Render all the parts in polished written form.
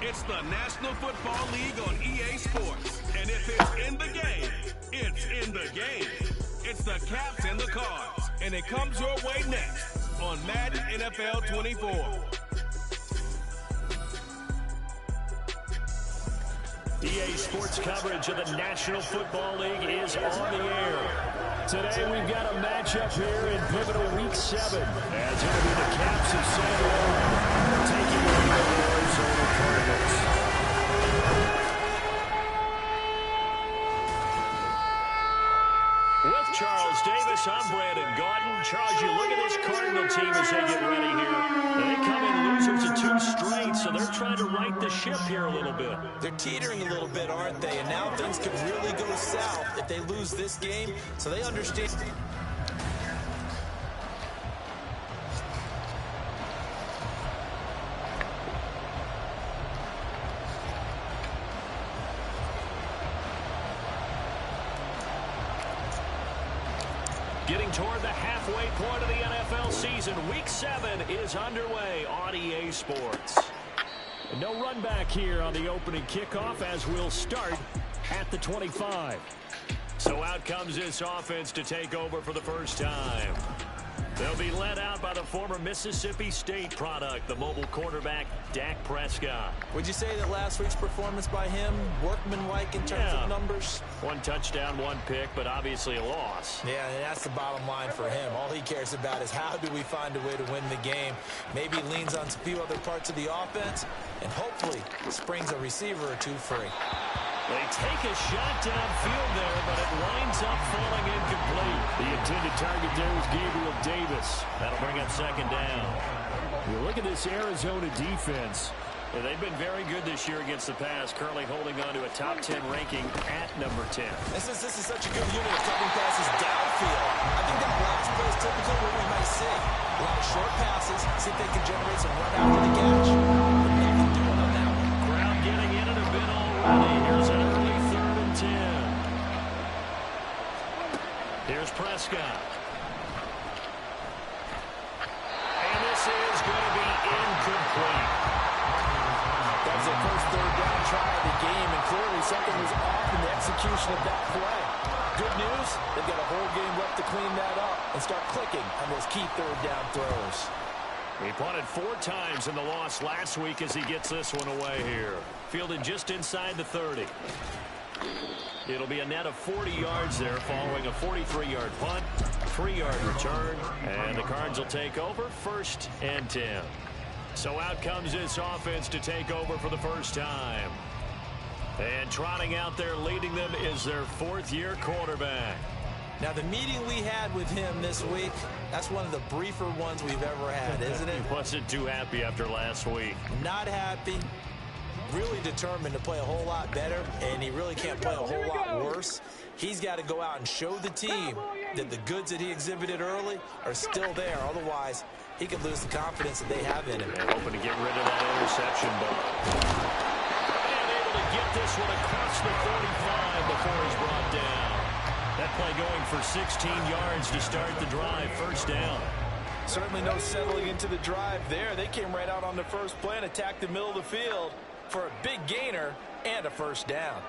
It's the National Football League on EA Sports. And if it's in the game, it's in the game. It's the Caps and the Cards. And it comes your way next on Madden NFL 24. EA Sports coverage of the National Football League is on the air. Today we've got a matchup here in pivotal Week 7. As it'll be the Caps of San Diego taking on the Arizona Cardinals. With Charles Davis, I'm Brandon Gaudin. Charles, you look at this Cardinal team as they get ready here. They come in losers of 2 straight, so they're trying to right the ship here a little bit. They're teetering a little bit, aren't they? And now things could really go south if they lose this game, so they understand. Getting toward the halfway point of the NFL season, Week 7 is underway on EA Sports. No run back here on the opening kickoff as we'll start at the 25. So out comes this offense to take over for the first time. They'll be led out by the former Mississippi State product, the mobile quarterback, Dak Prescott. Would you say that last week's performance by him, workmanlike in terms of numbers? 1 touchdown, 1 pick, but obviously a loss. Yeah, and that's the bottom line for him. All he cares about is how do we find a way to win the game. Maybe leans on a few other parts of the offense, and hopefully springs a receiver or 2 free. They take a shot downfield there, but it winds up falling incomplete. The intended target there was Gabriel Davis. That'll bring up 2nd down. You look at this Arizona defense. Yeah, they've been very good this year against the pass, currently holding on to a top 10 ranking at number 10. This is such a good unit of covering passes downfield. I think that last play is typically what we might see. A lot of short passes, see if they can generate some run after the catch. But nothing doing on that one. Crowd getting in it a bit already. Here's an early 3rd and 10. Here's Prescott. And this is going to be incomplete. That was their first 3rd down try of the game, and clearly something was off in the execution of that play. Good news, they've got a whole game left to clean that up and start clicking on those key 3rd down throws. He punted 4 times in the loss last week as he gets this one away here. Fielded just inside the 30. It'll be a net of 40 yards there following a 43-yard punt, 3-yard return, and the Cards will take over 1st and 10. So out comes this offense to take over for the first time. And trotting out there leading them is their 4th-year quarterback. Now, the meeting we had with him this week, that's one of the briefer ones we've ever had, isn't it? He wasn't too happy after last week. Not happy. Really determined to play a whole lot better, and he really can't play a whole lot worse. He's got to go out and show the team that the goods that he exhibited early are still there. Otherwise, he could lose the confidence that they have in him. And hoping to get rid of that interception, but and able to get this one across the 45 before he's brought down. That play going for 16 yards to start the drive, 1st down. Certainly no settling into the drive there. They came right out on the first play and attacked the middle of the field for a big gainer and a 1st down.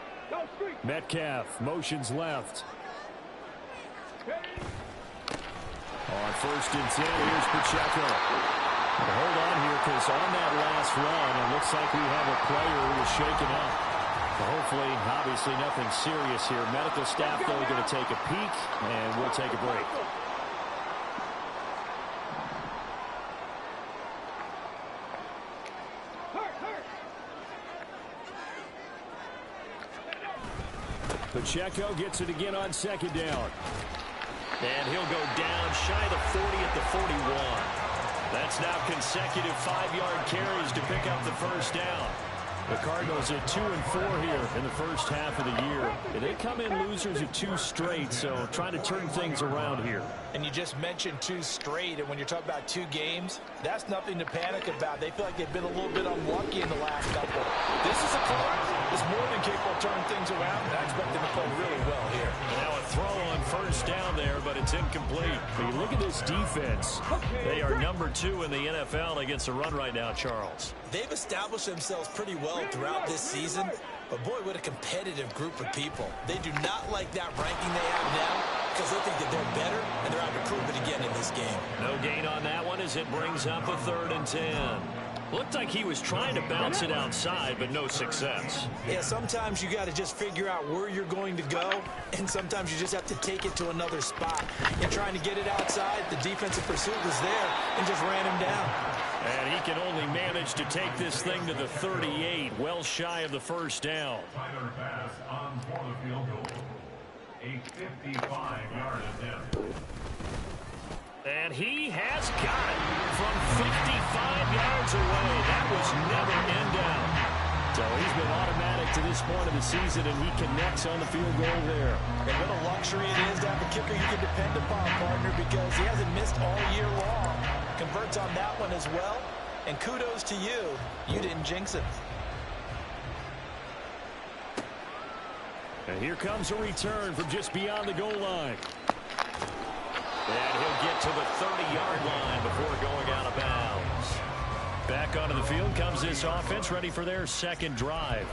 Metcalf motions left. On 1st and 10, here's Pacheco. Hold on here, because on that last run, it looks like we have a player who is shaken up. Hopefully, obviously nothing serious here. Medical staff, though, going to take a peek, and we'll take a break. Pacheco gets it again on 2nd down. And he'll go down shy the 40 at the 41. That's now consecutive 5-yard carries to pick up the 1st down. The Cardinals at 2-4 here in the first half of the year. And they come in losers of 2 straight, so trying to turn things around here. And you just mentioned 2 straight, and when you're talking about 2 games, that's nothing to panic about. They feel like they've been a little bit unlucky in the last couple. This is a club that's more than capable of turning things around, and I expect them to playing really well here. Now a throw on first down there, but it's incomplete. But you look at this defense. They are number 2 in the NFL against the run right now, Charles. They've established themselves pretty well throughout this season. But, boy, what a competitive group of people. They do not like that ranking they have now because they think that they're better, and they're out to prove it again in this game. No gain on that one as it brings up a 3rd and 10. Looked like he was trying to bounce it outside, but no success. Yeah, sometimes you got to just figure out where you're going to go, and sometimes you just have to take it to another spot. In trying to get it outside, the defensive pursuit was there and just ran him down. And he can only manage to take this thing to the 38, well shy of the first down. Final pass on for the field goal. A 55-yard attempt. And he has got it from 55 yards away. That was never in doubt. So he's been automatic to this point of the season, and he connects on the field goal there. And what a luxury it is to have a kicker you can depend upon, partner, because he hasn't missed all year long. Converts on that one as well. And kudos to you. You didn't jinx it. And here comes a return from just beyond the goal line. And he'll get to the 30-yard line before going out of bounds. Back onto the field comes this offense, ready for their second drive.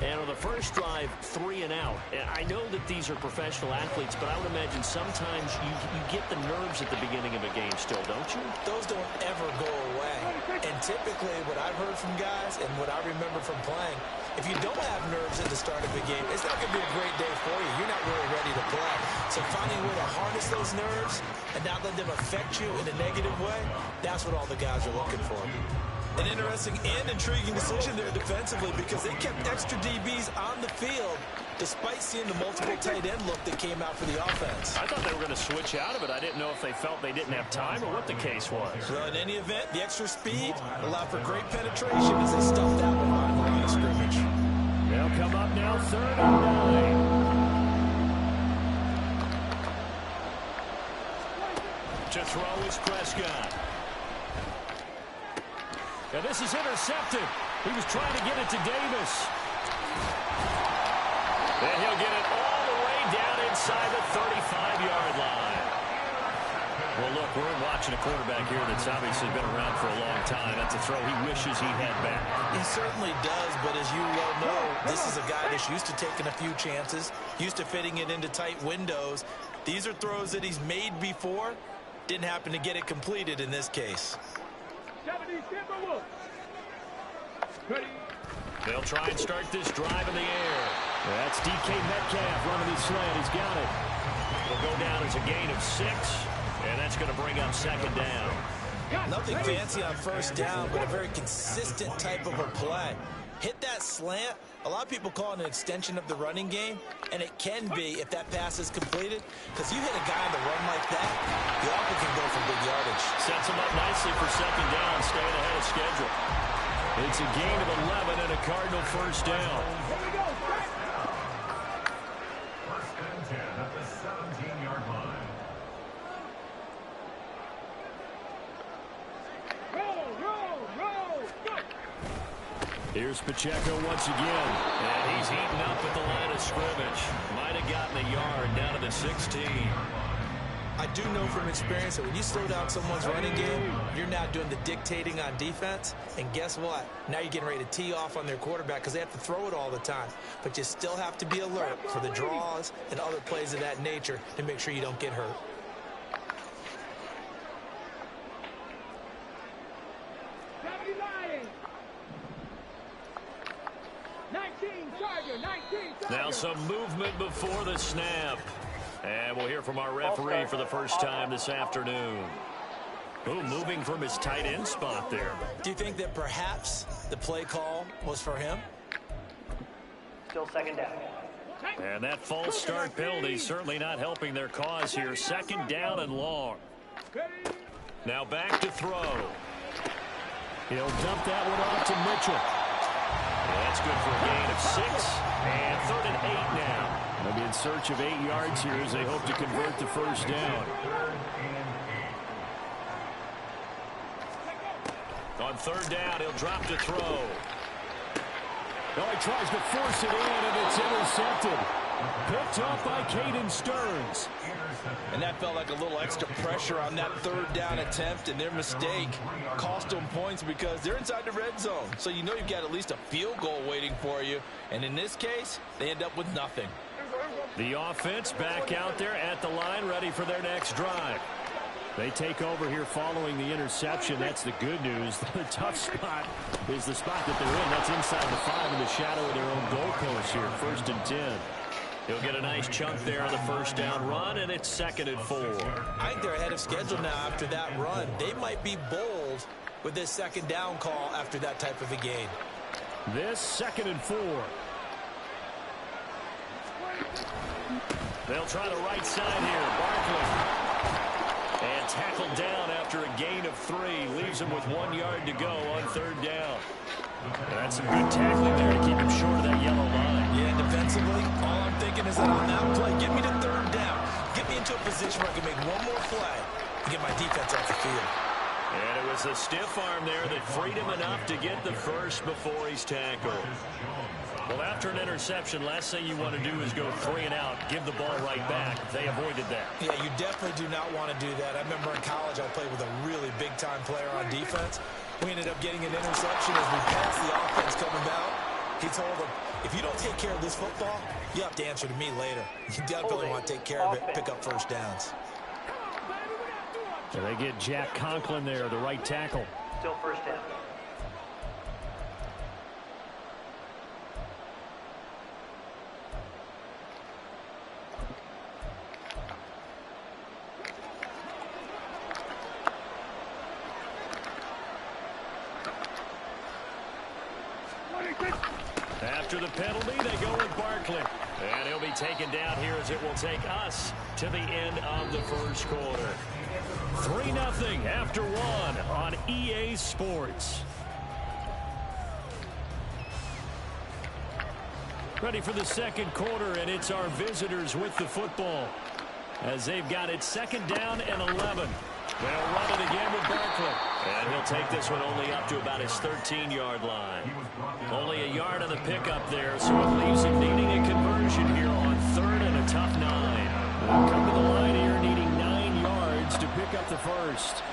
And on the first drive, 3 and out. And I know that these are professional athletes, but I would imagine sometimes you get the nerves at the beginning of a game still, don't you? Those don't ever go away. And typically what I've heard from guys and what I remember from playing, if you don't have nerves at the start of a game, it's not going to be a great day for you. You're not really ready to play. So finding a way to harness those nerves and not let them affect you in a negative way, that's what all the guys are looking for. An interesting and intriguing decision there defensively because they kept extra DBs on the field despite seeing the multiple tight end look that came out for the offense. I thought they were going to switch out of it. I didn't know if they felt they didn't have time or what the case was. Well, in any event, the extra speed allowed for great penetration as they stuffed that one behind the line of scrimmage. They'll come up now 3rd and 9. To throw is Prescott. And this is intercepted. He was trying to get it to Davis. And he'll get it all the way down inside the 35-yard line. Well, look, we're watching a quarterback here that's obviously been around for a long time. That's a throw he wishes he had back. He certainly does, but as you well know, this is a guy that's used to taking a few chances, used to fitting it into tight windows. These are throws that he's made before. Didn't happen to get it completed in this case. They'll try and start this drive in the air. That's DK Metcalf running the slant. He's got it. It'll go down as a gain of 6, and that's going to bring up 2nd down. Nothing fancy on first down, but a very consistent type of a play. Hit that slant. A lot of people call it an extension of the running game, and it can be if that pass is completed, because you hit a guy on the run like that, you often can go for big yardage. Sets him up nicely for 2nd down, staying ahead of schedule. It's a gain of 11 and a Cardinal first down. First and 10 at the 17-yard line. Here's Pacheco once again. And he's heating up at the line of scrimmage. Might have gotten a yard down to the 16. I do know from experience that when you slow down someone's running game, you're not doing the dictating on defense. And guess what? Now you're getting ready to tee off on their quarterback because they have to throw it all the time. But you still have to be alert for the draws and other plays of that nature to make sure you don't get hurt. Now some movement before the snap. And we'll hear from our referee for the first time this afternoon. Ooh, moving from his tight end spot there. Do you think that perhaps the play call was for him? Still 2nd down. And that false start penalty certainly not helping their cause here. 2nd down and long. Now back to throw. He'll dump that one off to Mitchell. And that's good for a gain of 6. And 3rd and 8 now. They'll be in search of 8 yards here as they hope to convert the first down. On 3rd down, he'll drop to throw. Oh, he tries to force it in, and it's intercepted. Picked off by Caden Stearns. And that felt like a little extra pressure on that third down attempt, and their mistake cost them points because they're inside the red zone. So you know you've got at least a field goal waiting for you. And in this case, they end up with nothing. The offense back out there at the line, ready for their next drive. They take over here following the interception. That's the good news. The tough spot is the spot that they're in. That's inside the 5 in the shadow of their own goalpost here. 1st and 10. He'll get a nice chunk there on the first down run, and it's 2nd and 4. I think they're ahead of schedule now after that run. They might be bold with this 2nd down call after that type of a gain. This 2nd and 4. They'll try the right side here. Barkley. And tackled down after a gain of 3. Leaves him with 1 yard to go on 3rd down. That's some good tackling there to keep him short of that yellow line. Yeah, defensively, all I'm thinking is that on that play, get me to 3rd down. Get me into a position where I can make one more play to get my defense off the field. And it was a stiff arm there that freed him enough to get the first before he's tackled. Well, after an interception, last thing you want to do is go 3 and out, give the ball right back. They avoided that. Yeah, you definitely do not want to do that. I remember in college I played with a really big-time player on defense. We ended up getting an interception as we passed the offense coming out. He told him, if you don't take care of this football, you have to answer to me later. You definitely want to take care of it, pick up first downs. So they get Jack Conklin there, the right tackle. Still 1st down. After the penalty, they go with Barkley. And he'll be taken down here as it will take us to the end of the 1st quarter. 3-0 after 1 on EA Sports. Ready for the 2nd quarter, and it's our visitors with the football. As they've got it 2nd down and 11. They'll run it again with Barkley. And he'll take this one only up to about his 13-yard line. Only a yard on the pickup there, so it leaves him needing a conversion here on 3rd and a tough 9. They'll come to the line here needing 9 yards to pick up the first.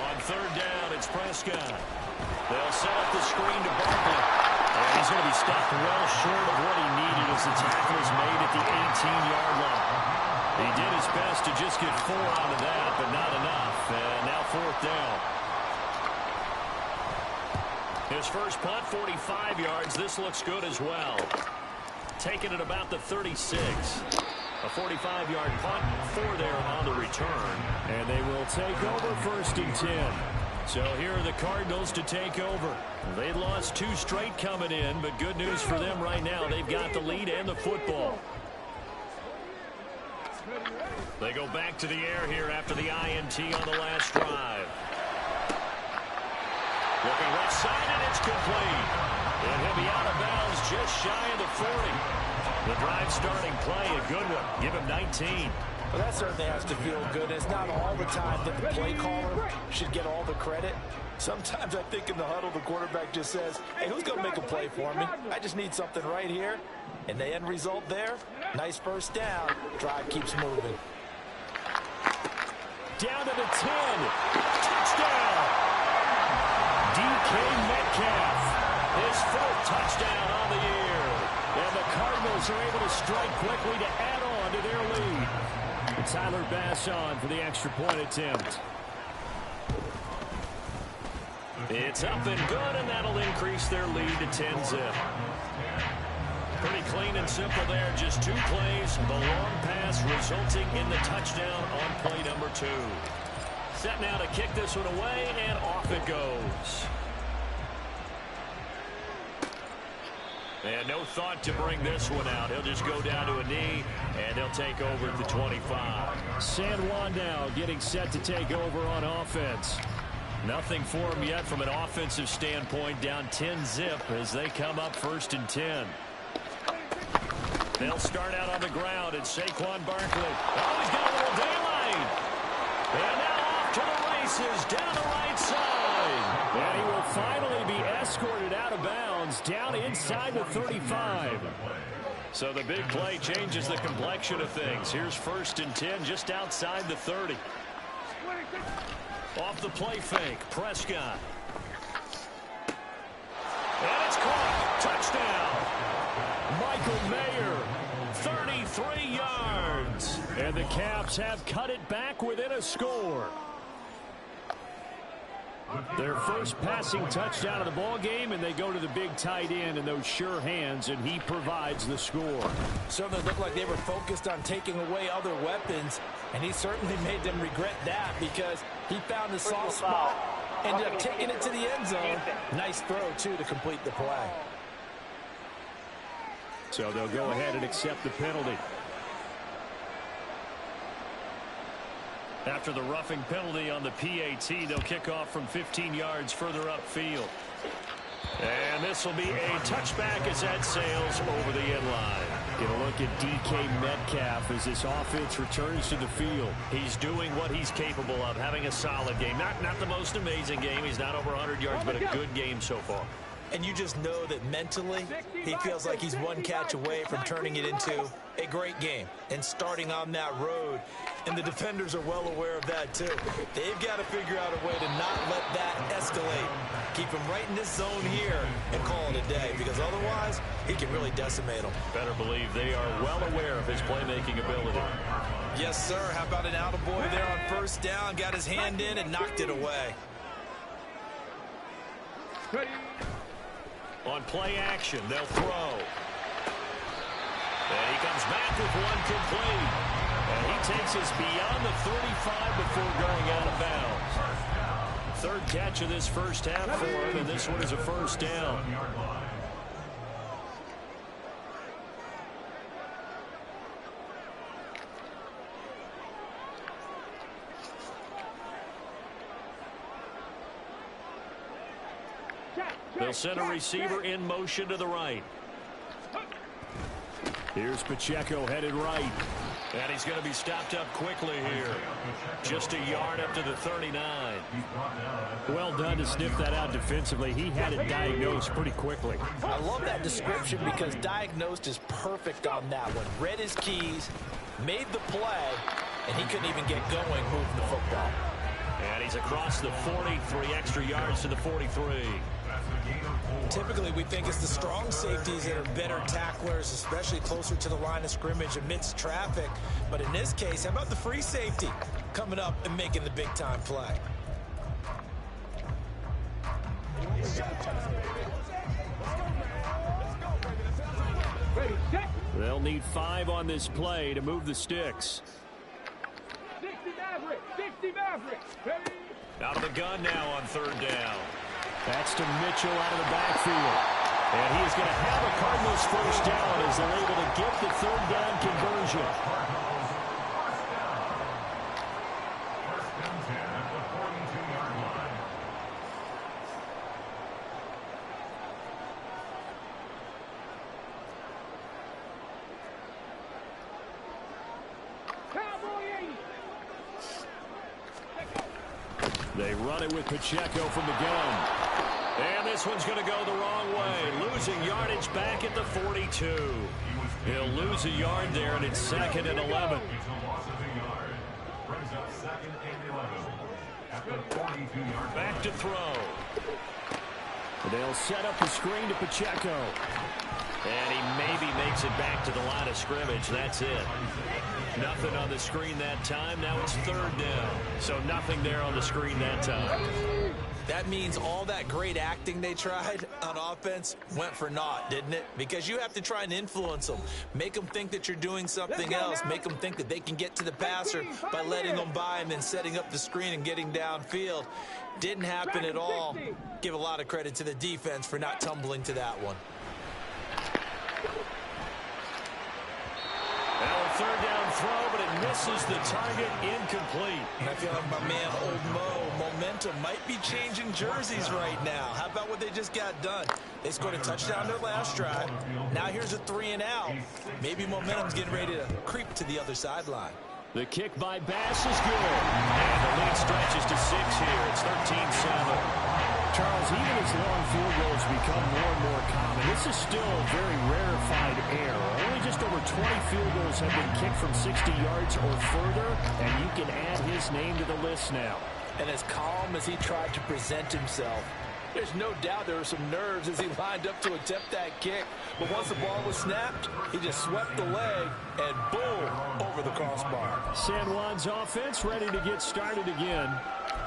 On 3rd down, it's Prescott. They'll set up the screen to Barkley. And he's going to be stopped well short of what he needed as the tackle is made at the 18-yard line. He did his best to just get 4 out of that, but not enough. And now 4th down. His first punt, 45 yards. This looks good as well. Taken at about the 36. A 45-yard punt, 4 there on the return. And they will take over 1st and 10. So here are the Cardinals to take over. They lost 2 straight coming in, but good news for them right now. They've got the lead and the football. They go back to the air here after the INT on the last drive. Looking left side, and it's complete. And he'll be out of bounds just shy of the 40. The drive starting play, a good one. Give him 19. Well, that certainly has to feel good. It's not all the time that the play caller should get all the credit. Sometimes I think in the huddle, the quarterback just says, hey, who's going to make a play for me? I just need something right here. And the end result there, nice first down. Drive keeps moving. Down to the 10. Touchdown. DK Metcalf. His 4th touchdown on the year. And the Cardinals are able to strike quickly to add on to their lead. And Tyler Bass on for the extra point attempt. It's up and good, and that'll increase their lead to 10-zip. Pretty clean and simple there. Just 2 plays. The long pass resulting in the touchdown on play number 2. Set now to kick this one away, and off it goes. And no thought to bring this one out. He'll just go down to a knee, and they'll take over at the 25. San Juan now getting set to take over on offense. Nothing for him yet from an offensive standpoint. Down 10-zip as they come up 1st and 10. They'll start out on the ground. It's Saquon Barkley. Oh, he's got a little daylight. And now off to the races down the right side. And he will finally be escorted out of bounds down inside the 35. So the big play changes the complexion of things. Here's 1st and 10 just outside the 30. Off the play fake, Prescott. And it's caught. Touchdown. Michael Mayer, 33 yards. And the Caps have cut it back within a score. Their first passing touchdown of the ball game, and they go to the big tight end in those sure hands, and he provides the score. Certainly looked like they were focused on taking away other weapons, and he certainly made them regret that because he found the soft spot, ended up taking it to the end zone. Nice throw, too, to complete the play. So they'll go ahead and accept the penalty. After the roughing penalty on the PAT, they'll kick off from 15 yards further upfield. And this will be a touchback as that sails over the end line. Get a look at DK Metcalf as this offense returns to the field. He's doing what he's capable of, having a solid game. Not the most amazing game. He's not over 100 yards, but a good game so far. And you just know that mentally he feels like he's one catch away from turning it into a great game and starting on that road. And the defenders are well aware of that, too. They've got to figure out a way to not let that escalate. Keep him right in this zone here and call it a day, because otherwise he can really decimate them. Better believe they are well aware of his playmaking ability. Yes, sir. How about an attaboy there on 1st down? Got his hand in and knocked it away. On play action, they'll throw. And he comes back with one complete. And he takes us beyond the 35 before going out of bounds. 3rd catch of this first half for him, and this one is a 1st down. They'll send a receiver in motion to the right. Here's Pacheco headed right. And he's going to be stopped up quickly here. Just a yard up to the 39. Well done to sniff that out defensively. He had it diagnosed pretty quickly. I love that description because diagnosed is perfect on that one. Read his keys, made the play, and he couldn't even get going moving the football. And he's across the 43 extra yards to the 43. Typically, we think it's the strong safeties that are better tacklers, especially closer to the line of scrimmage amidst traffic. But in this case, how about the free safety coming up and making the big-time play? They'll need 5 on this play to move the sticks. 60 Maverick. Out of the gun now on 3rd down. That's to Mitchell out of the backfield. And he is going to have a Cardinals 1st down as they're able to get the 3rd down conversion. First and 10 at the 42-yard line. They run it with Pacheco from the gun. And this one's going to go the wrong way. Losing yardage back at the 42. He'll lose a yard there, and it's 2nd and 11. Back to throw. They'll set up the screen to Pacheco. And he maybe makes it back to the line of scrimmage. That's it. Nothing on the screen that time. Now it's 3rd down. So nothing there on the screen that time. That means all that great acting they tried on offense went for naught, didn't it? Because you have to try and influence them. Make them think that you're doing something else. Make them think that they can get to the passer by letting them by and then setting up the screen and getting downfield. Didn't happen at all. Give a lot of credit to the defense for not tumbling to that one. Now a 3rd down throw, but it misses the target, incomplete. And I feel like my man, Old Mo, momentum might be changing jerseys right now. How about what they just got done? They scored a touchdown their last drive. Now here's a 3 and out. Maybe momentum's getting ready to creep to the other sideline. The kick by Bass is good. And the lead stretches to 6 here. It's 13-7. Charles, even as long field goals become more and more common, this is still a very rarefied air. Only just over 20 field goals have been kicked from 60 yards or further, and you can add his name to the list now. And as calm as he tried to present himself, there's no doubt there were some nerves as he lined up to attempt that kick. But once the ball was snapped, he just swept the leg and boom, over the crossbar. San Juan's offense ready to get started again.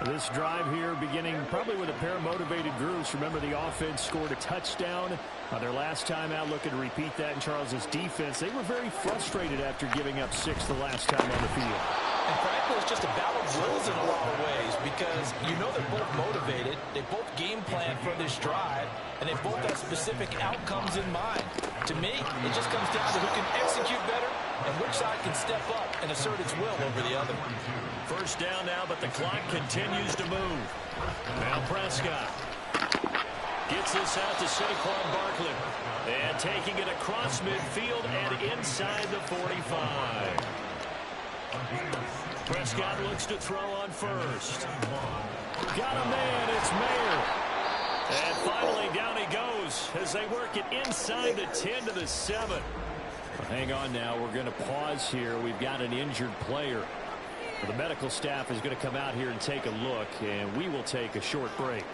This drive here beginning probably with a pair of motivated groups. Remember, the offense scored a touchdown their last time out. Looking to repeat that in Charles's defense. They were very frustrated after giving up 6 the last time on the field. And frankly, it's just a battle of wills in a lot of ways because you know they're both motivated. They both game plan for this drive, and they both have specific outcomes in mind. To me, it just comes down to who can execute better and which side can step up and assert its will over the other. First down now, but the clock continues to move. Now Prescott gets this out to Saquon Barkley. And taking it across midfield and inside the 45. Prescott looks to throw on first. Got a man, it's Mayer. And finally down he goes as they work it inside the 10 to the 7. Hang on now, we're going to pause here. We've got an injured player. The medical staff is going to come out here and take a look, and we will take a short break.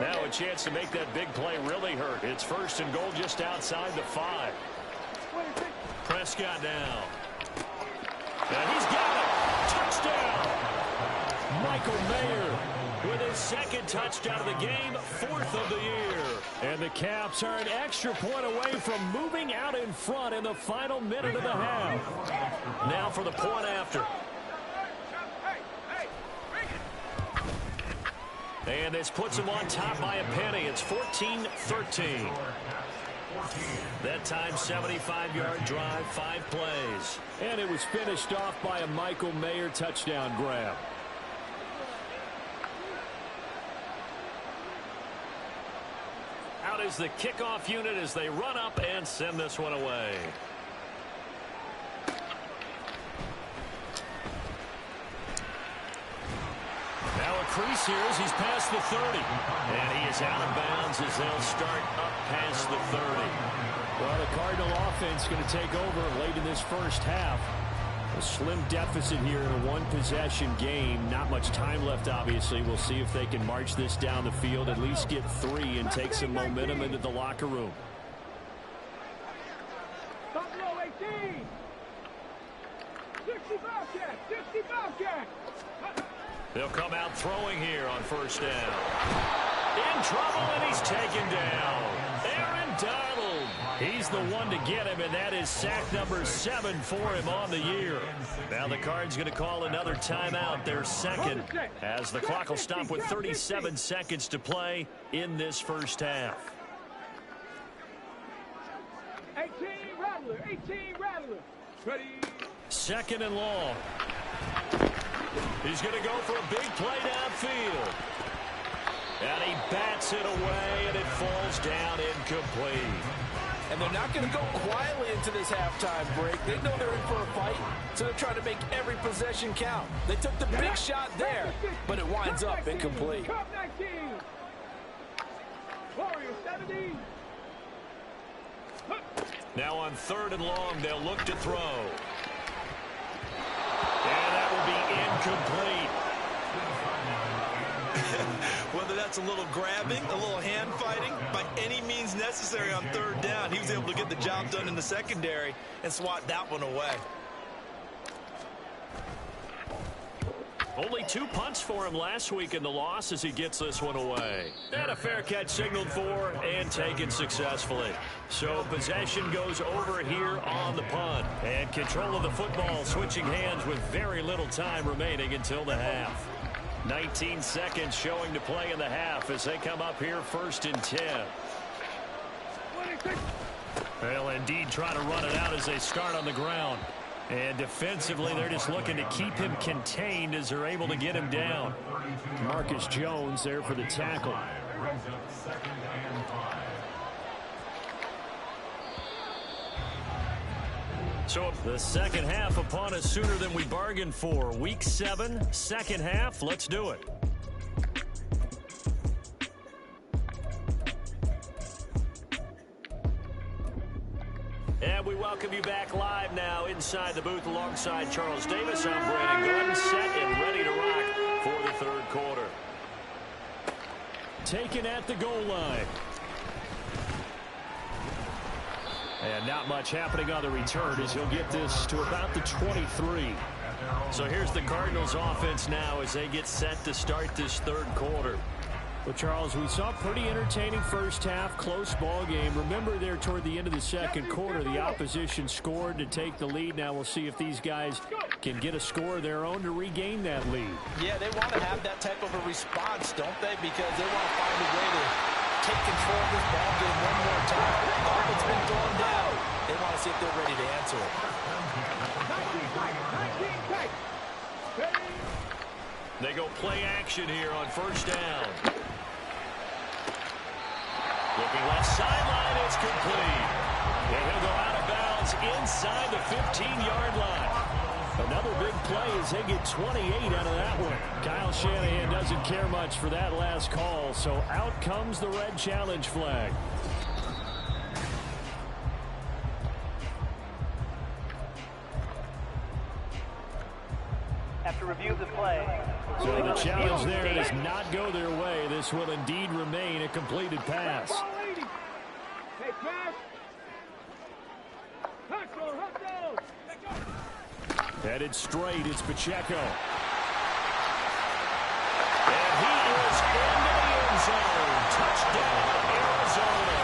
Now a chance to make that big play really hurt. It's first and goal just outside the 5. Prescott now. And he's got it. Touchdown. Michael Mayer with his second touchdown of the game, 4th of the year. And the Caps are an extra point away from moving out in front in the final minute of the half. Now for the point after. And this puts them on top by a penny. It's 14-13. That time, 75-yard drive, 5 plays. And it was finished off by a Michael Mayer touchdown grab. Out is the kickoff unit as they run up and send this one away. Now a crease here as he's past the 30. And he is out of bounds as they'll start up past the 30. Well, the Cardinal offense going to take over late in this first half. A slim deficit here in a one-possession game. Not much time left, obviously. We'll see if they can march this down the field, at least get 3 and take some momentum into the locker room. They'll come out throwing here on first down. In trouble, and he's taken down. Aaron Donald. He's the one to get him, and that is sack number 7 for him on the year. Now the Cards going to call another timeout, their second, as the clock will stop with 37 seconds to play in this first half. 18 Rattler, 18 Rattler. Ready. Second and long. He's going to go for a big play downfield. And he bats it away, and it falls down incomplete. And they're not going to go quietly into this halftime break. They know they're in for a fight, so they're trying to make every possession count. They took the big shot there, but it winds up incomplete. Now on 3rd and long, they'll look to throw. And that will be incomplete. Whether that's a little grabbing, a little hand fighting, by any means necessary on 3rd down, he was able to get the job done in the secondary and swat that one away. Only 2 punts for him last week in the loss as he gets this one away. And a fair catch signaled for and taken successfully. So possession goes over here on the punt. And control of the football switching hands with very little time remaining until the half. 19 seconds showing to play in the half as they come up here 1st and 10. They'll indeed try to run it out as they start on the ground. And defensively, they're just looking to keep him contained as they're able to get him down. Marcus Jones there for the tackle. So the second half upon us sooner than we bargained for. Week 7, second half. Let's do it. head now inside the booth alongside Charles Davis. I'm Brandon Gordon, set and ready to rock for the third quarter. Taken at the goal line. And not much happening on the return as he'll get this to about the 23. So here's the Cardinals offense now as they get set to start this third quarter. Well, Charles, we saw a pretty entertaining first half, close ball game. Remember there toward the end of the second quarter, the opposition scored to take the lead. Now we'll see if these guys can get a score of their own to regain that lead. Yeah, they want to have that type of a response, don't they? Because they want to find a way to take control of this ball game one more time. The offense been going down. They want to see if they're ready to answer it. They go play action here on first down. Looking left sideline, it's complete. And he'll go out of bounds inside the 15-yard line. Another big play as they get 28 out of that one. Kyle Shanahan doesn't care much for that last call, so out comes the red challenge flag. After review of the play. So the challenge there does not go their way. This will indeed remain a completed pass. Headed straight, it's Pacheco. And he is into the end zone. Touchdown, Arizona.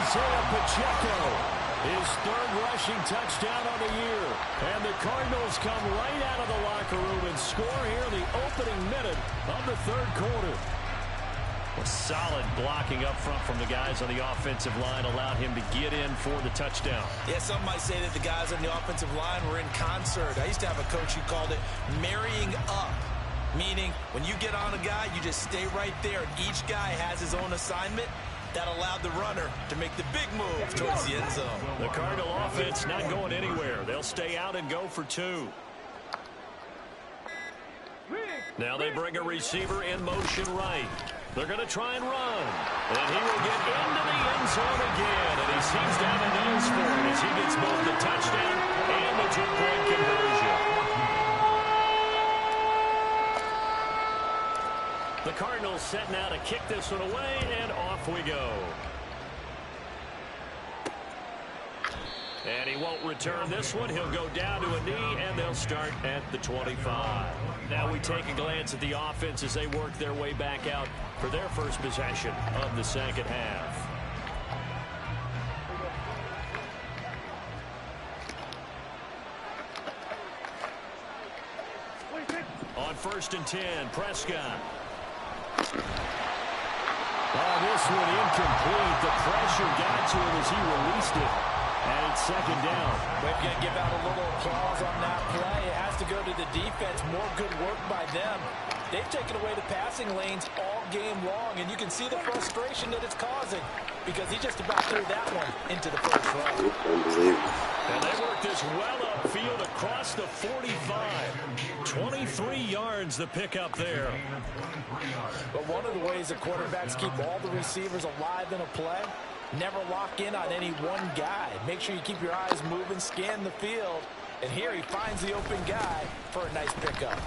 Isaiah Pacheco. His third rushing touchdown on the year. And the Cardinals come right out of the locker room and score here in the opening minute of the third quarter. A solid blocking up front from the guys on the offensive line allowed him to get in for the touchdown. Yeah, some might say that the guys on the offensive line were in concert. I used to have a coach who called it marrying up, meaning when you get on a guy, you just stay right there, and each guy has his own assignment. That allowed the runner to make the big move towards the end zone. The Cardinal offense not going anywhere. They'll stay out and go for two. Now they bring a receiver in motion right. They're going to try and run. And he will get into the end zone again. And he seems to have a nose for it as he gets both the touchdown and the two-point conversion. The Cardinals set now to kick this one away, and off we go. And he won't return this one. He'll go down to a knee, and they'll start at the 25. Now we take a glance at the offense as they work their way back out for their first possession of the second half. On 1st and 10, Prescott. Oh, this one incomplete. The pressure got to him as he released it. And it's second down. We're going to give out a little applause on that play. It has to go to the defense. More good work by them. They've taken away the passing lanes all game long, and you can see the frustration that it's causing because he just about threw that one into the first row. And they work this well upfield across the 45. 23 yards the pickup there. But one of the ways the quarterbacks keep all the receivers alive in a play, never lock in on any one guy. Make sure you keep your eyes moving, scan the field. And here he finds the open guy for a nice pickup.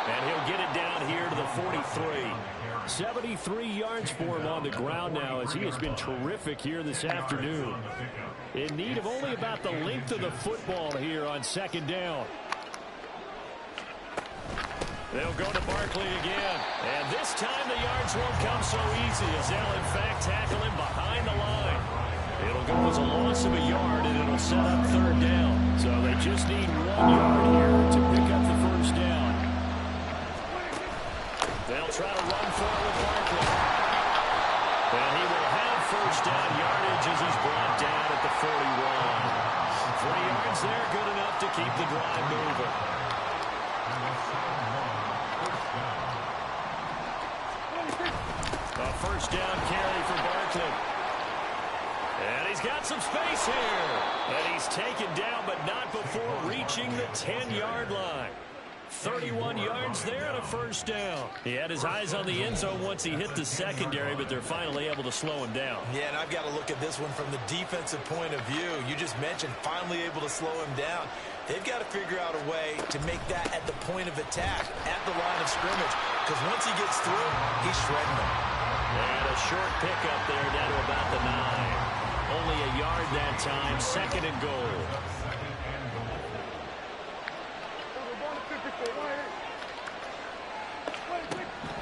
And he'll get it down here to the 43. 73 yards for him on the ground now as he has been terrific here this afternoon. In need of only about the length of the football here on second down. They'll go to Barkley again. And this time the yards won't come so easy as they'll in fact tackle him behind the line. It'll go as a loss of a yard and it'll set up third down. So they just need 1 yard here to pick up the first down. They'll try to run for it with Barkley. And he will have first down yardage as he's brought down at the 41. 3 yards there, good enough to keep the drive moving. A first down carry for Barkley. And he's got some space here. And he's taken down, but not before reaching the 10-yard line. 31 yards there and a first down. He had his eyes on the end zone once he hit the secondary, but they're finally able to slow him down. Yeah, and I've got to look at this one from the defensive point of view. You just mentioned finally able to slow him down. They've got to figure out a way to make that at the point of attack, at the line of scrimmage, because once he gets through, he's shredding them. And a short pickup there down to about the 9. Only a yard that time, 2nd and goal.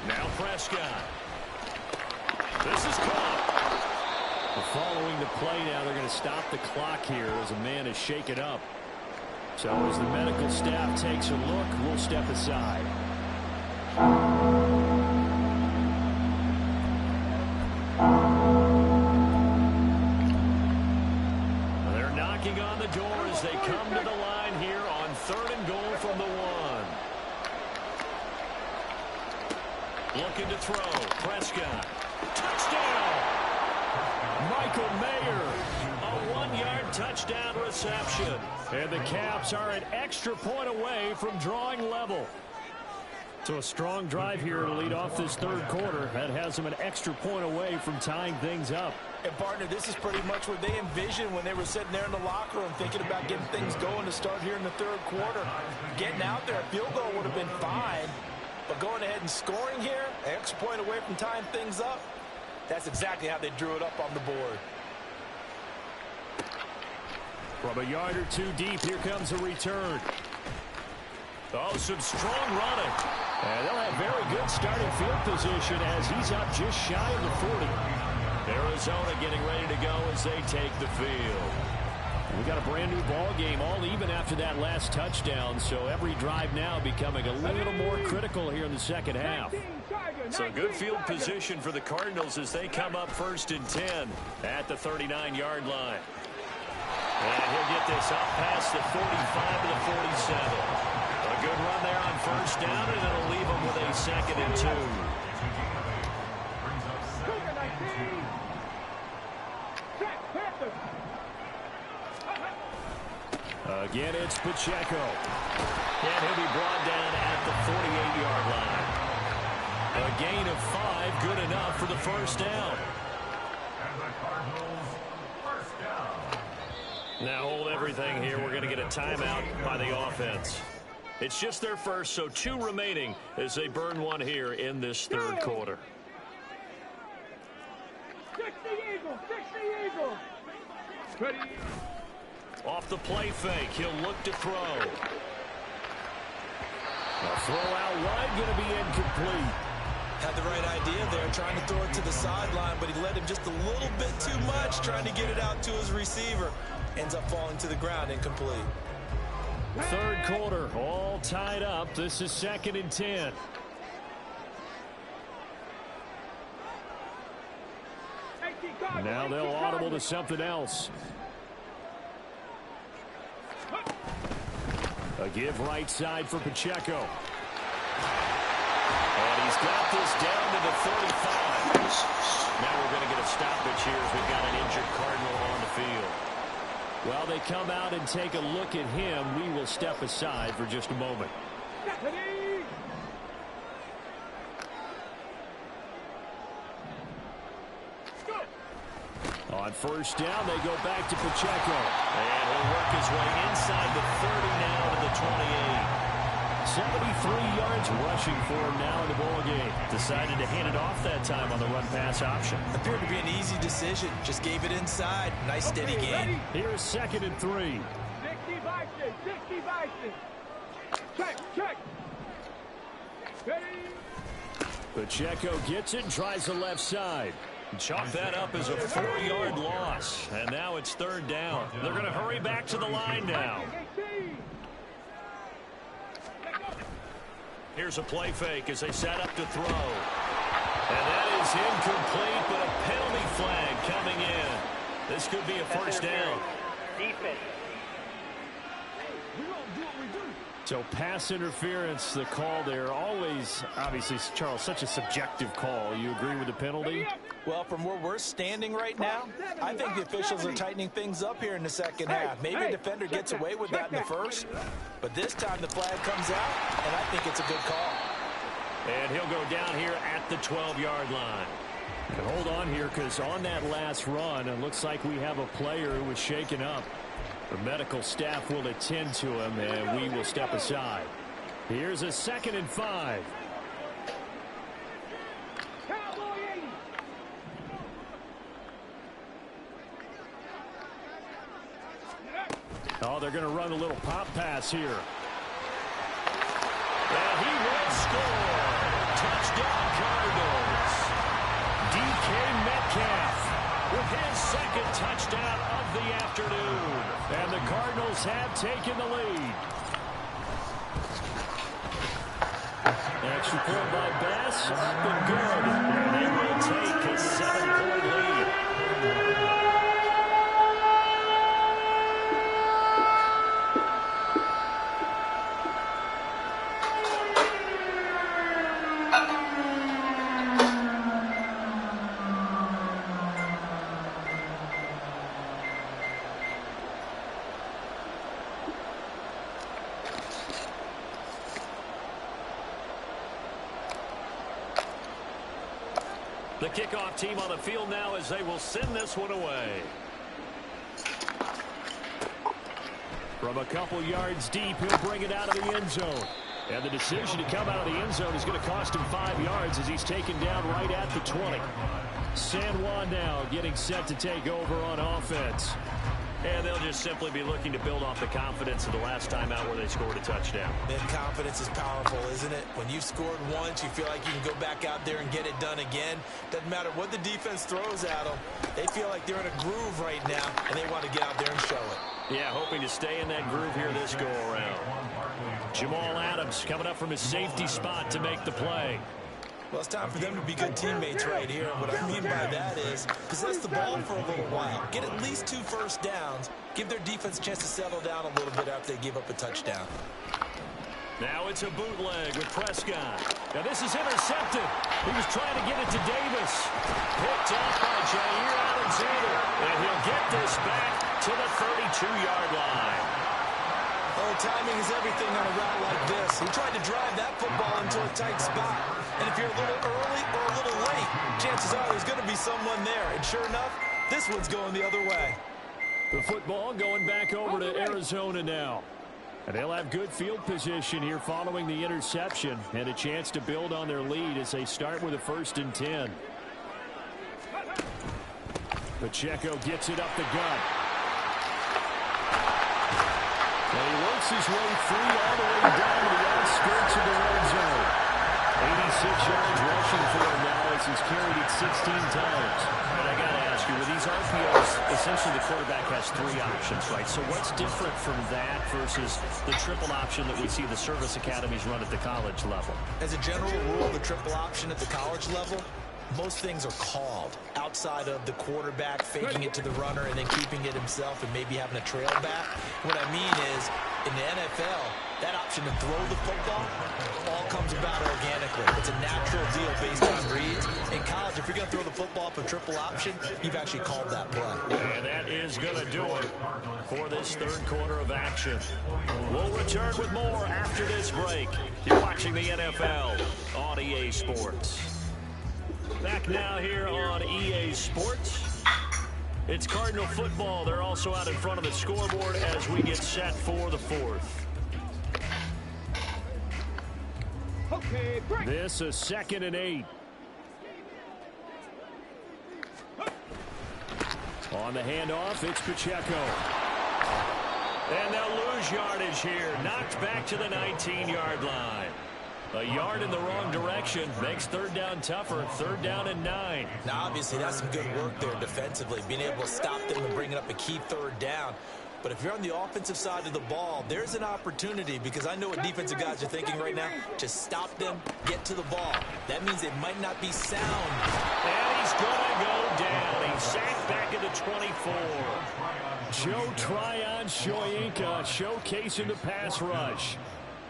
Now Prescott. This is caught. Following the play now, they're going to stop the clock here as a man is shaken up. So as the medical staff takes a look, we'll step aside. They're knocking on the door as they come to the line here on 3rd and goal from the 1. Looking to throw. Prescott. Touchdown! Michael Mayer. A 1-yard touchdown reception. And the Caps are an extra point away from drawing level. So a strong drive here to lead off this 3rd quarter. That has them an extra point away from tying things up. And, partner, this is pretty much what they envisioned when they were sitting there in the locker room thinking about getting things going to start here in the 3rd quarter. Getting out there, a field goal would have been fine. But going ahead and scoring here, an extra point away from tying things up, that's exactly how they drew it up on the board. From a yard or 2 deep, here comes a return. Oh, some strong running. And they'll have very good starting field position as he's up just shy of the 40. Arizona getting ready to go as they take the field. We got a brand new ball game, all even after that last touchdown. So every drive now becoming a little more critical here in the second half. So good field position for the Cardinals as they come up 1st and 10 at the 39-yard line. And he'll get this up past the 45 to the 47. A good run there on 1st down, and it'll leave him with a 2nd and 2. Again, it's Pacheco. And he'll be brought down at the 48-yard line. A gain of 5, good enough for the 1st down. And the Cardinals, 1st down. Now hold everything here. We're going to get a timeout by the offense. It's just their first, so 2 remaining as they burn 1 here in this 3rd quarter. 60 Eagles, 60 Eagles. Ready. Off the play fake, he'll look to throw. A throw out wide, going to be incomplete. Had the right idea there, trying to throw it to the sideline, but he led him just a little bit too much, trying to get it out to his receiver. Ends up falling to the ground, incomplete. 3rd quarter, all tied up. This is 2nd and 10. Now they'll audible to something else. A give right side for Pacheco. And he's got this down to the 35. Now we're going to get a stoppage here as we've got an injured Cardinal on the field. While they come out and take a look at him, we will step aside for just a moment. On 1st down, they go back to Pacheco. And he'll work his way inside the 30 now to the 28. 73 yards rushing for him now in the ball game. Decided to hand it off that time on the run-pass option. Appeared to be an easy decision. Just gave it inside. Nice steady gain. Here's 2nd and 3. 60 Vikings, 60 Vikings. Check, check. Ready. Pacheco gets it and tries the left side. Chalk that up as a 4-yard loss. And now it's 3rd down. They're going to hurry back to the line now. Here's a play fake as they set up to throw. And that is incomplete, but a penalty flag coming in. This could be a 1st down. Defense. So pass interference, the call there. Always, obviously, Charles, such a subjective call. You agree with the penalty? Well, from where we're standing right now, I think the officials are tightening things up here in the second half. Maybe a defender gets away with that in the first, but this time the flag comes out, and I think it's a good call. And he'll go down here at the 12-yard line. And hold on here, because on that last run, it looks like we have a player who was shaken up. The medical staff will attend to him, and we will step aside. Here's a 2nd and 5. Oh, they're going to run a little pop pass here. And he will score. Touchdown Cardinals. DK Metcalf with his 2nd touchdown of the afternoon. And the Cardinals have taken the lead. Extra point by Bass, up and good. And they will take a 7-point lead. The kickoff team on the field now as they will send this one away. From a couple yards deep, he'll bring it out of the end zone. And the decision to come out of the end zone is going to cost him 5 yards as he's taken down right at the 20. San Juan now getting set to take over on offense. And they'll just simply be looking to build off the confidence of the last time out where they scored a touchdown. And confidence is powerful, isn't it? When you've scored once, you feel like you can go back out there and get it done again. Doesn't matter what the defense throws at them. They feel like they're in a groove right now, and they want to get out there and show it. Yeah, hoping to stay in that groove here this go-around. Jamal Adams coming up from his safety spot to make the play. Well, it's time for them to be good teammates right here. And what I mean by that is possess the ball for a little while. Get at least 2 first downs. Give their defense a chance to settle down a little bit after they give up a touchdown. Now it's a bootleg with Prescott. Now this is intercepted. He was trying to get it to Davis. Picked up by Jair Alexander. And he'll get this back to the 32-yard line. Oh, timing is everything on a route like this. He tried to drive that football into a tight spot. And if you're a little early or a little late, chances are there's going to be someone there. And sure enough, this one's going the other way. The football going back over to Arizona now. And they'll have good field position here following the interception and a chance to build on their lead as they start with a 1st and 10. Pacheco gets it up the gut. And he works his way through all the way down to the outskirts of the red zone. 86 yards rushing for him now as he's carried it 16 times. And I got to ask you, with these RPOs, essentially the quarterback has 3 options, right? So what's different from that versus the triple option that we see the service academies run at the college level? As a general rule, the triple option at the college level, most things are called outside of the quarterback faking it to the runner and then keeping it himself and maybe having a trail back. What I mean is, in the NFL, that option to throw the football all comes about organically. It's a natural deal based on reads. In college, if you're going to throw the football up a triple option, you've actually called that play. And that is going to do it for this 3rd quarter of action. We'll return with more after this break. You're watching the NFL on EA Sports. Back now here on EA Sports. It's Cardinal football. They're also out in front of the scoreboard as we get set for the 4th. This a 2nd and 8. On the handoff, it's Pacheco. And they'll lose yardage here. Knocked back to the 19-yard line. A yard in the wrong direction makes 3rd down tougher. 3rd down and 9. Now, obviously, that's some good work there defensively, being able to stop them and bringing up a key 3rd down. But if you're on the offensive side of the ball, there's an opportunity, because I know what defensive guys are thinking right now. Just stop them, get to the ball. That means it might not be sound. And he's going to go down. He's sacked back at the 24. Joe Tryon Shoyinka showcasing the pass rush.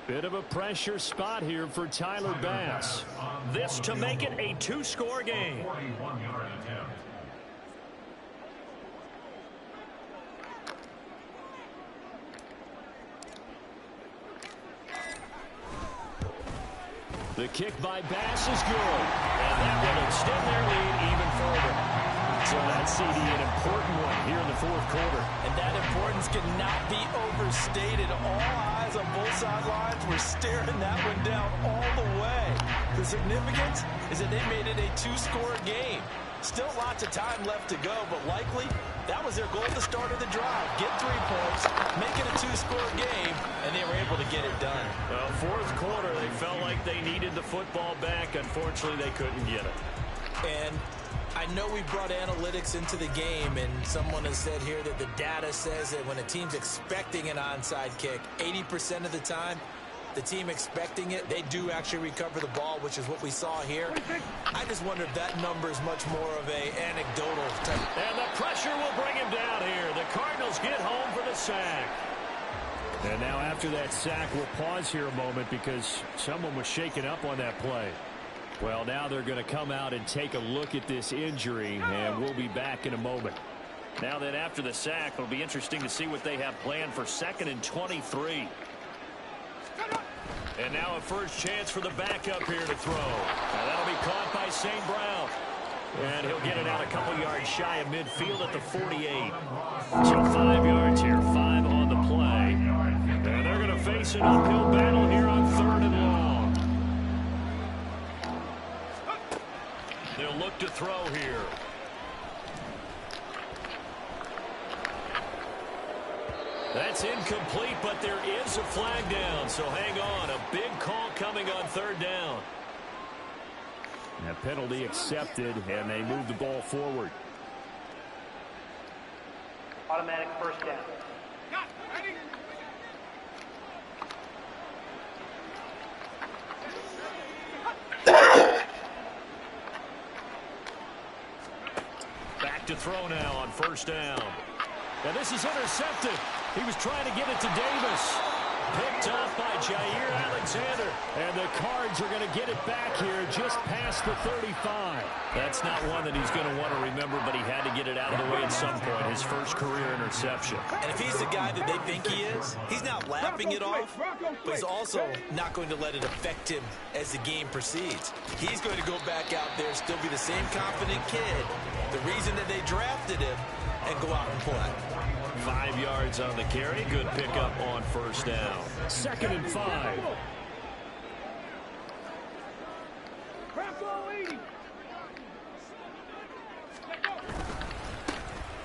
Bit of a pressure spot here for Tyler Bass. This to make it a two-score game. 41-yard attempt. The kick by Bass is good. And that will extend their lead even further. So that CD, an important one here in the fourth quarter. And that importance cannot be overstated. All eyes on both sidelines were staring that one down all the way. The significance is that they made it a two-score game. Still lots of time left to go, but likely that was their goal at the start of the drive. Get 3 points, make it a two-score game, and they were able to get it done. Well, fourth quarter, they felt like they needed the football back. Unfortunately, they couldn't get it. And I know we brought analytics into the game, and someone has said here that the data says that when a team's expecting an onside kick, 80% of the time, the team expecting it, they do actually recover the ball, which is what we saw here. I just wonder if that number is much more of a anecdotal type. And the pressure will bring him down here. The Cardinals get home for the sack. And now after that sack, we'll pause here a moment because someone was shaken up on that play. Well, now they're going to come out and take a look at this injury, and we'll be back in a moment. Now that after the sack, it'll be interesting to see what they have planned for 2nd and 23. And now a first chance for the backup here to throw. Now that'll be caught by St. Brown. And he'll get it out a couple yards shy of midfield at the 48. So 5 yards here, 5 on the play. And they're going to face an uphill battle here on 3rd and long. They'll look to throw here. That's incomplete, but there is a flag down, so hang on. A big call coming on 3rd down. That penalty accepted, and they move the ball forward. Automatic first down. Back to throw now on 1st down. Now this is intercepted. He was trying to get it to Davis. Picked up by Jair Alexander. And the Cards are going to get it back here just past the 35. That's not one that he's going to want to remember, but he had to get it out of the way at some point. His first career interception. And if he's the guy that they think he is, he's not laughing it off, but he's also not going to let it affect him as the game proceeds. He's going to go back out there, still be the same confident kid, the reason that they drafted him, and go out and play. 5 yards on the carry. Good pickup on 1st down. 2nd and 5.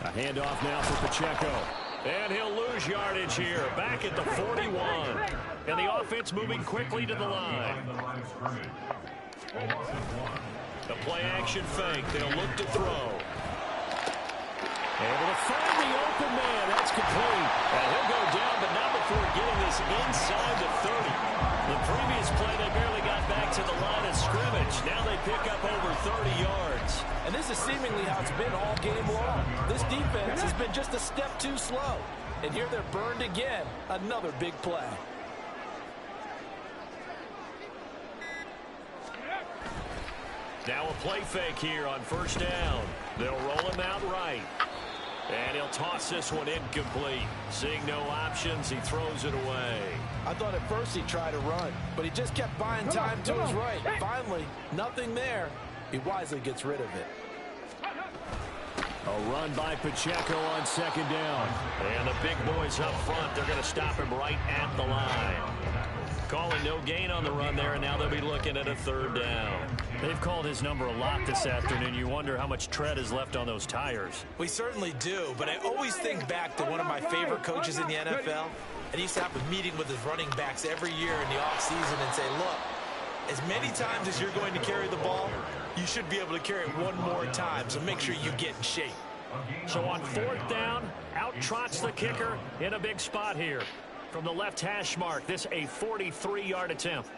A handoff now for Pacheco. And he'll lose yardage here. Back at the 41. And the offense moving quickly to the line. The play action fake. They'll look to throw. Able to find the open man. That's complete. And he'll go down, but not before getting this inside the 30. The previous play, they barely got back to the line of scrimmage. Now they pick up over 30 yards. And this is seemingly how it's been all game long. This defense has been just a step too slow. And here they're burned again. Another big play. Now a play fake here on 1st down. They'll roll him out right. And he'll toss this one incomplete. Seeing no options, he throws it away. I thought at first he tried to run, but he just kept buying time to his right. Finally, nothing there. He wisely gets rid of it. A run by Pacheco on 2nd down. And the big boys up front, they're going to stop him right at the line. Calling no gain on the run there, and now they'll be looking at a 3rd down. They've called his number a lot this afternoon. You wonder how much tread is left on those tires. We certainly do, but I always think back to one of my favorite coaches in the NFL. And he used to have a meeting with his running backs every year in the offseason and say, look, as many times as you're going to carry the ball, you should be able to carry it one more time, so make sure you get in shape. So on 4th down, Out trots the kicker in a big spot here. From the left hash mark, this a 43-yard attempt.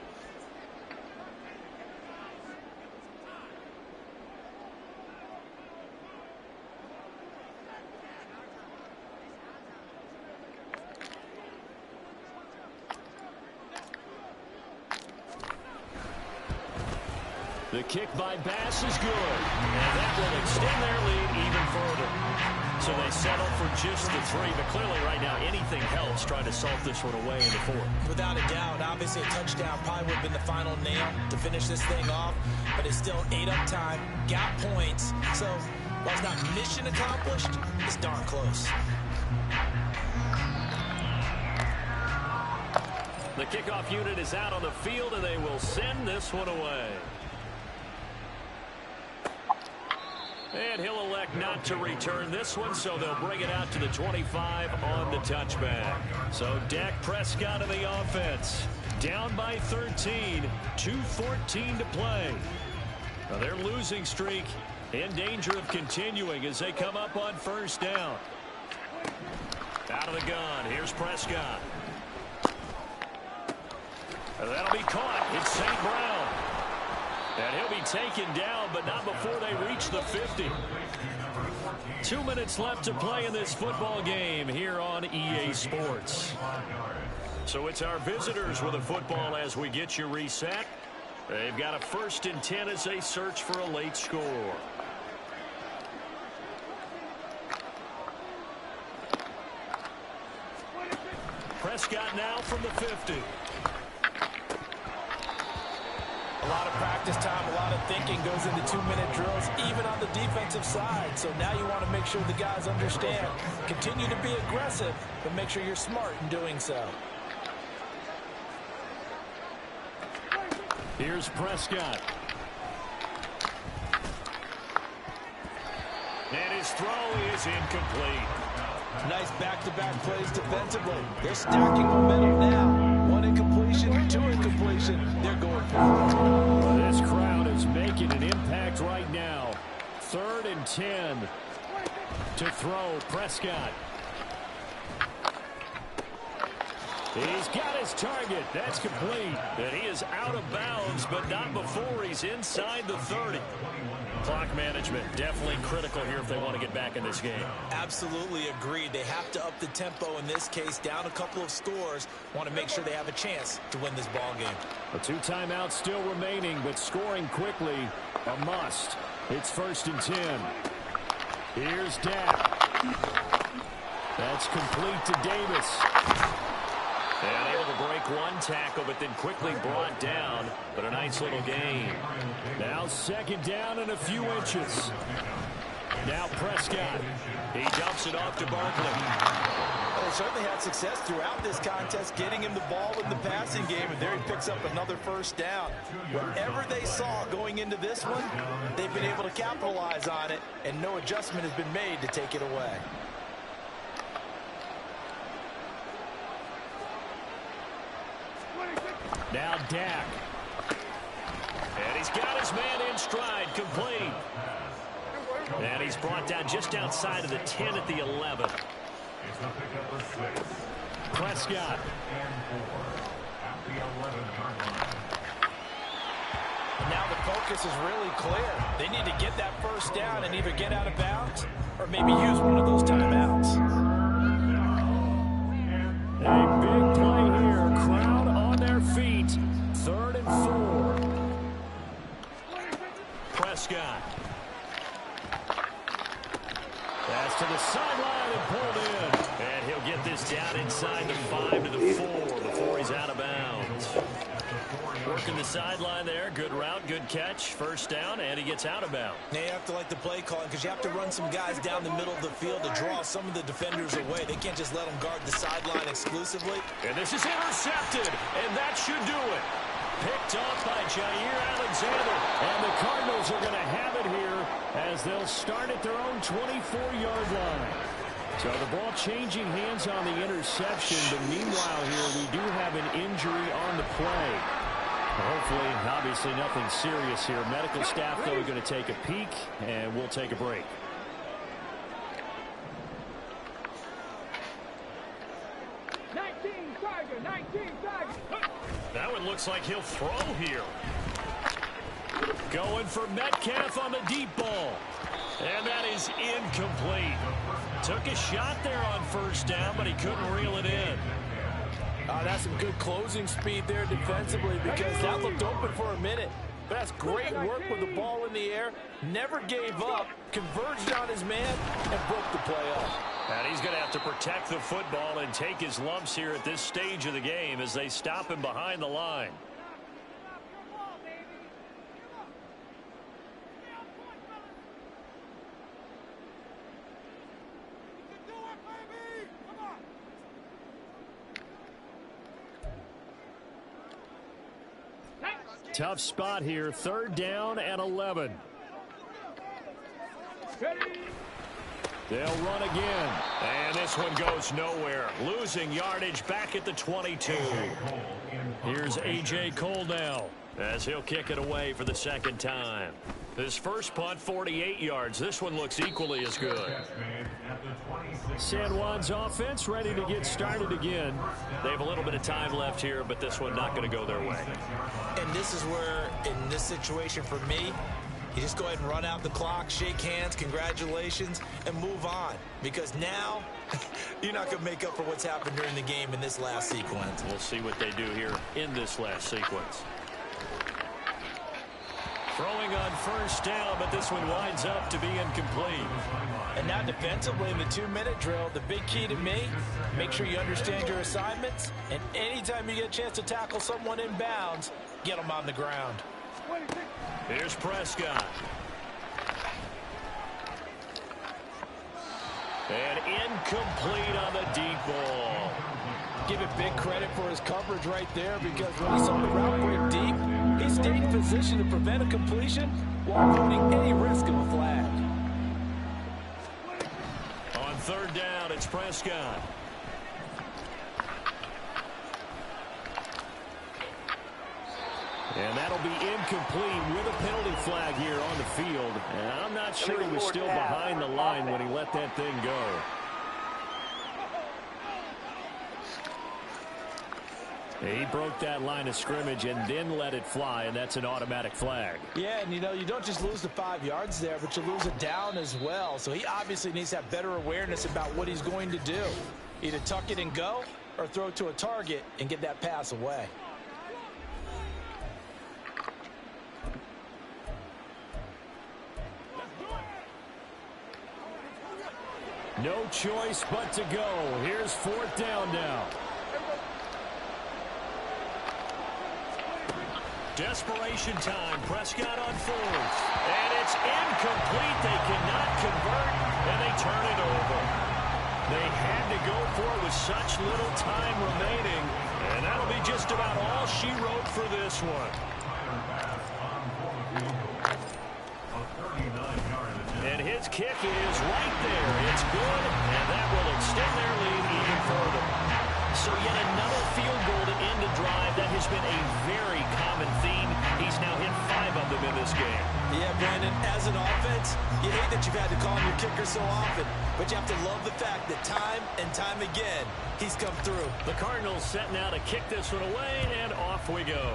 The kick by Bass is good, and that will extend their lead even further. So they settle for just the 3, but clearly right now anything helps trying to salt this one away in the 4th. Without a doubt, obviously a touchdown probably would have been the final nail to finish this thing off, but it's still 8 up time, got points, so while it's not mission accomplished, it's darn close. The kickoff unit is out on the field, and they will send this one away. And he'll elect not to return this one, so they'll bring it out to the 25 on the touchback. So Dak Prescott in the offense. Down by 13, 2:14 to play. Now their losing streak in danger of continuing as they come up on first down. Out of the gun, here's Prescott. And that'll be caught. It's St. Brown. And he'll be taken down, but not before they reach the 50. 2 minutes left to play in this football game here on EA Sports. So it's our visitors with the football as we get you reset. They've got a 1st and 10 as they search for a late score. Prescott now from the 50. A lot of practice time, a lot of thinking goes into 2-minute drills, even on the defensive side. So now you want to make sure the guys understand. Continue to be aggressive, but make sure you're smart in doing so. Here's Prescott. And his throw is incomplete. Nice back-to-back plays defensively. They're stacking momentum now. 1 incompletion, 2 incompletion. They're going for it. Well, this crowd is making an impact right now. 3rd and 10 to throw. Prescott. He's got his target. That's complete. And he is out of bounds, but not before he's inside the 30. Clock management definitely critical here if they want to get back in this game. Absolutely agreed. They have to up the tempo in this case, down a couple of scores. Want to make sure they have a chance to win this ball game. 2 timeouts still remaining, but scoring quickly a must. It's 1st and 10. Here's Dak. That's complete to Davis. And able to break 1 tackle, but then quickly brought down. But a nice little gain. Now 2nd down and a few inches. Now Prescott. He dumps it off to Barkley. Well, they certainly had success throughout this contest, getting him the ball in the passing game, and there he picks up another 1st down. Whatever they saw going into this one, they've been able to capitalize on it, and no adjustment has been made to take it away. Now Dak. And he's got his man in stride, complete. And he's brought down just outside of the 10 at the 11. Prescott. Now the focus is really clear. They need to get that 1st down and either get out of bounds or maybe use one of those timeouts. A big play here. Crowd on their feet. 3rd and 4. Prescott. Pass to the sideline and pulled in. And he'll get this down inside the 5 to the 4 before he's out of bounds. Working the sideline there. Good route, good catch. 1st down, and he gets out of bounds. Now you have to like the play calling because you have to run some guys down the middle of the field to draw some of the defenders away. They can't just let them guard the sideline exclusively. And this is intercepted, and that should do it. Picked off by Jair Alexander. And the Cardinals are going to have it here as they'll start at their own 24-yard line. So the ball changing hands on the interception, but meanwhile here we do have an injury on the play. Hopefully, obviously nothing serious here. Medical staff, though, are going to take a peek, and we'll take a break. Tiger, 19 Tiger. That one looks like he'll throw here. Going for Metcalf on the deep ball. And that is incomplete. Took a shot there on first down, but he couldn't reel it in. That's some good closing speed there defensively because that looked open for a minute. But that's great work with the ball in the air. Never gave up, converged on his man, and broke the play up. And he's going to have to protect the football and take his lumps here at this stage of the game as they stop him behind the line. Tough spot here, 3rd down and 11. They'll run again. And this one goes nowhere. Losing yardage back at the 22. Here's A.J. Cole now, as he'll kick it away for the 2nd time. His first punt, 48 yards. This one looks equally as good. San Juan's offense ready to get started again. They have a little bit of time left here, but this one not going to go their way. And this is where, in this situation for me, you just go ahead and run out the clock, shake hands, congratulations, and move on. Because now, you're not going to make up for what's happened during the game in this last sequence. We'll see what they do here in this last sequence. Throwing on first down, but this one winds up to be incomplete. And now defensively in the 2-minute drill, the big key to me, make sure you understand your assignments, and anytime you get a chance to tackle someone in bounds, get them on the ground. Here's Prescott. And incomplete on the deep ball. Give it big credit for his coverage right there because when he saw the route break deep, he stayed in position to prevent a completion while avoiding any risk of a flag. On 3rd down, it's Prescott. And that'll be incomplete with a penalty flag here on the field. And I'm not sure he was still behind the line when he let that thing go. He broke that line of scrimmage and then let it fly, and that's an automatic flag. Yeah, and you know, you don't just lose the 5 yards there, but you lose it down as well. So he obviously needs to have better awareness about what he's going to do. Either tuck it and go or throw it to a target and get that pass away. No choice but to go. Here's 4th down now. Desperation time. Prescott on 4th. And it's incomplete. They cannot convert, and they turn it over. They had to go for it with such little time remaining, and that'll be just about all she wrote for this one. And his kick is right there. It's good, and that will extend their lead even further. So yet another field goal to end a drive. That has been a very common theme. He's now hit 5 of them in this game. Yeah, Brandon, as an offense, you hate that you've had to call on your kicker so often, but you have to love the fact that time and time again, he's come through. The Cardinals setting out to kick this one away, and off we go.